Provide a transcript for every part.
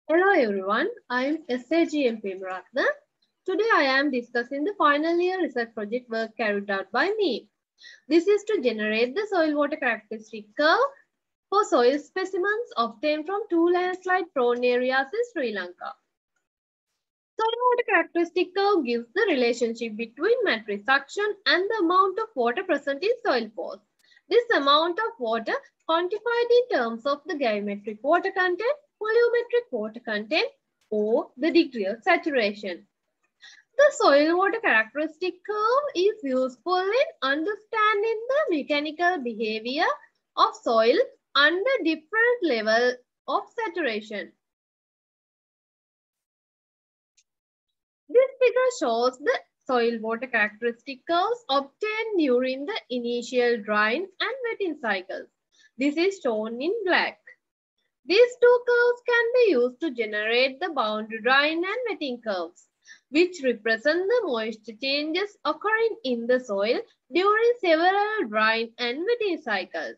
Hello everyone, I am S.A.G.M Pemarathna. Today I am discussing the final year research project work carried out by me. This is to generate the soil water characteristic curve for soil specimens obtained from two landslide prone areas in Sri Lanka. Soil water characteristic curve gives the relationship between matrix suction and the amount of water present in soil pores. This amount of water quantified in terms of the gravimetric water content, volumetric water content, or the degree of saturation. The soil water characteristic curve is useful in understanding the mechanical behavior of soil under different levels of saturation. This figure shows the soil water characteristic curves obtained during the initial drying and wetting cycles. This is shown in black. These two curves can be used to generate the boundary drying and wetting curves, which represent the moisture changes occurring in the soil during several drying and wetting cycles.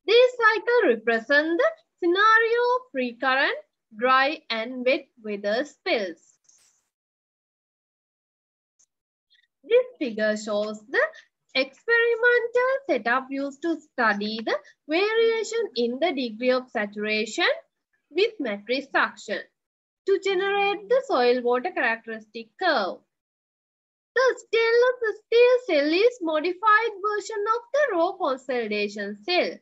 These cycles represent the scenario of recurrent, dry and wet weather spells. This figure shows the experimental setup used to study the variation in the degree of saturation with matrix suction to generate the soil water characteristic curve. The stainless steel cell is a modified version of the raw consolidation cell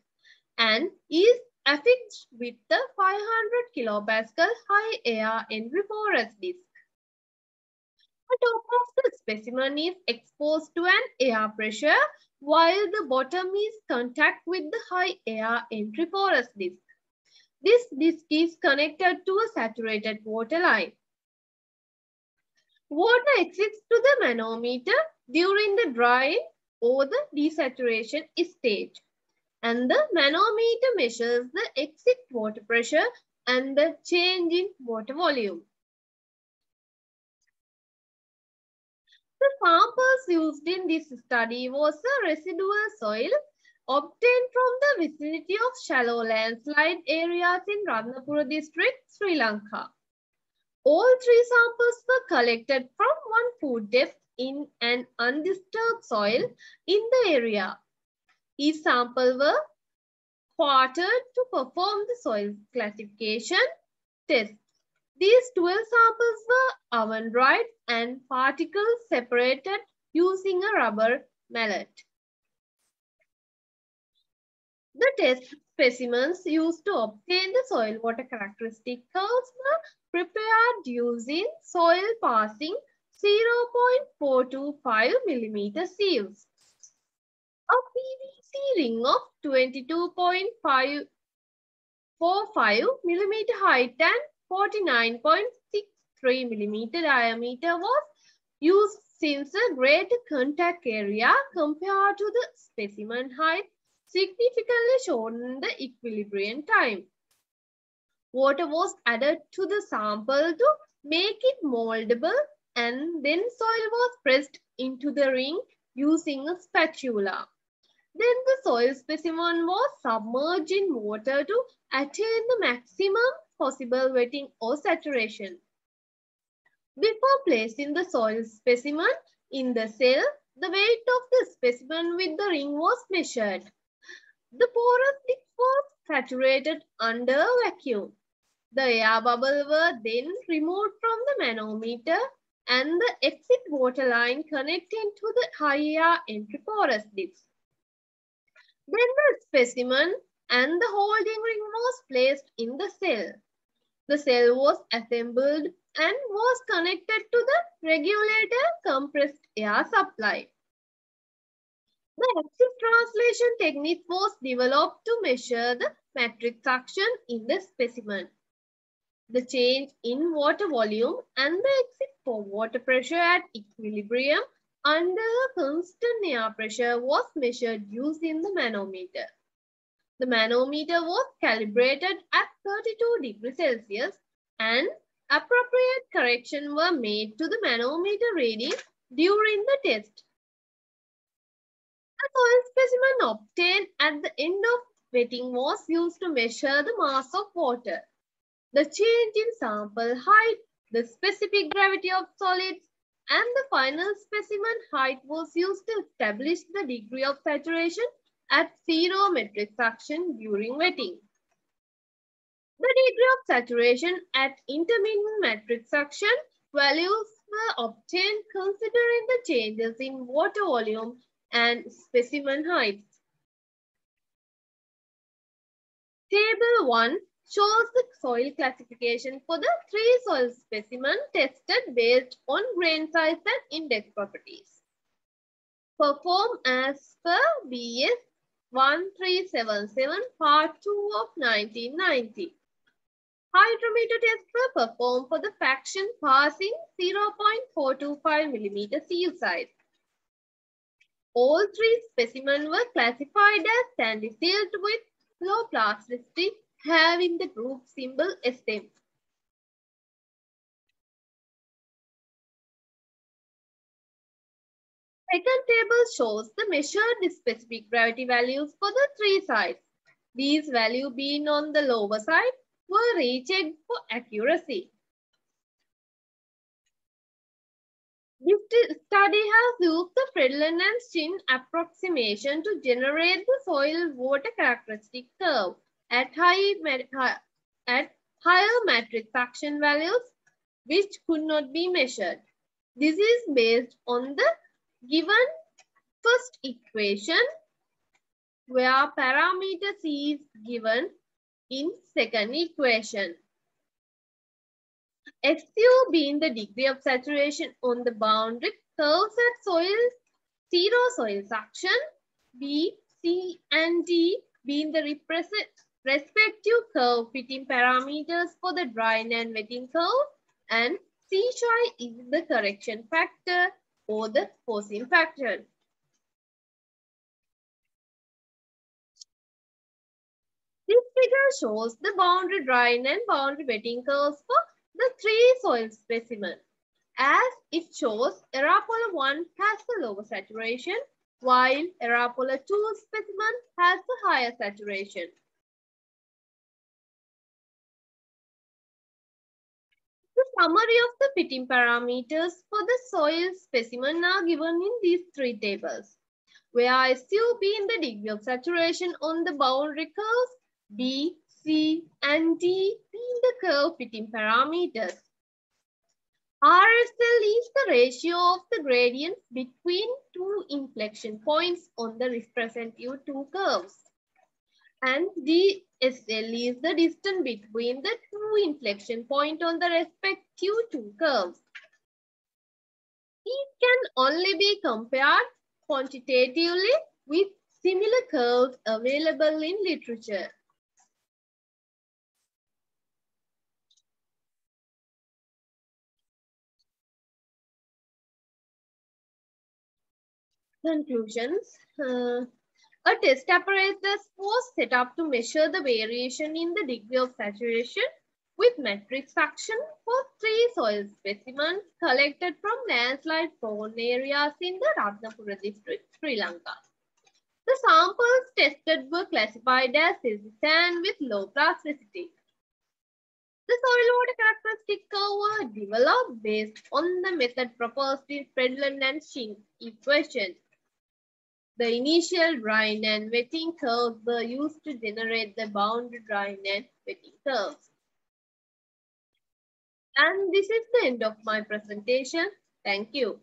and is affixed with the 500 kilopascal high air entry porous disc. The top of the specimen is exposed to an air pressure while the bottom is contact with the high air entry porous disc. This disc is connected to a saturated water line. Water exits to the manometer during the drying or the desaturation stage, and the manometer measures the exit water pressure and the change in water volume. The samples used in this study was a residual soil obtained from the vicinity of shallow landslide areas in Ratnaweera district, Sri Lanka. All three samples were collected from 1 foot depth in an undisturbed soil in the area. Each sample were quartered to perform the soil classification test. These 12 samples were oven dried and particles separated using a rubber mallet. The test specimens used to obtain the soil water characteristic curves were prepared using soil passing 0.425 mm sieves. A PVC ring of 22.45 mm height and 49.63 mm diameter was used since a greater contact area compared to the specimen height significantly shortened the equilibrium time. Water was added to the sample to make it moldable, and then soil was pressed into the ring using a spatula. Then the soil specimen was submerged in water to attain the maximum possible wetting or saturation. Before placing the soil specimen in the cell, the weight of the specimen with the ring was measured. The porous disc was saturated under vacuum. The air bubbles were then removed from the manometer and the exit water line connected to the high air entry porous disc. Then the specimen and the holding ring was placed in the cell. The cell was assembled and was connected to the regulator compressed air supply. The axis translation technique was developed to measure the matrix suction in the specimen. The change in water volume and the exit for water pressure at equilibrium under a constant air pressure was measured using the manometer. The manometer was calibrated at 32 degrees Celsius and appropriate corrections were made to the manometer reading during the test. The soil specimen obtained at the end of wetting was used to measure the mass of water. the change in sample height, the specific gravity of solids, and the final specimen height was used to establish the degree of saturation at zero metric fraction during wetting. The degree of saturation at intermittent metric fraction values were obtained considering the changes in water volume and specimen height. Table 1 shows the soil classification for the 3 soil specimens tested based on grain size and index properties. Performed as per BS 1377 Part 2 of 1990. Hydrometer tests were performed for the fraction passing 0.425 mm sieve size. All 3 specimens were classified as sandy silt with low plasticity having the group symbol S.A.G.M. Second table shows the measured specific gravity values for the 3 sides. These values being on the lower side were rechecked for accuracy. This study has used the Friedland and Shin approximation to generate the soil water characteristic curve at higher metric fraction values which could not be measured. This is based on the given first equation where parameter C is given in second equation. XU being the degree of saturation on the boundary curves at zero soil suction, B, C, and D being the respective curve fitting parameters for the drying and wetting curve, and C chi is the correction factor or the forcing factor. This figure shows the boundary drying and boundary wetting curves for the 3 soil specimens. As it shows, Erapola 1 has the lower saturation, while Erapola 2 specimen has the higher saturation. The summary of the fitting parameters for the soil specimen are given in these 3 tables, where SU being the degree of saturation on the boundary curves, B, C, and D being the curve fitting parameters. RSL is the ratio of the gradients between 2 inflection points on the representative 2 curves. And DSL is the distance between the 2 inflection points on the respective 2 curves. These can only be compared quantitatively with similar curves available in literature. Conclusions. A test apparatus was set up to measure the variation in the degree of saturation with metric fraction for 3 soil specimens collected from landslide prone areas in the Ratnaweera district, Sri Lanka. The samples tested were classified as silty sand with low plasticity. The soil water characteristic curve were developed based on the method proposed in Friedland and Shin equation. The initial drying and wetting curves were used to generate the boundary drying and wetting curves. And this is the end of my presentation. Thank you.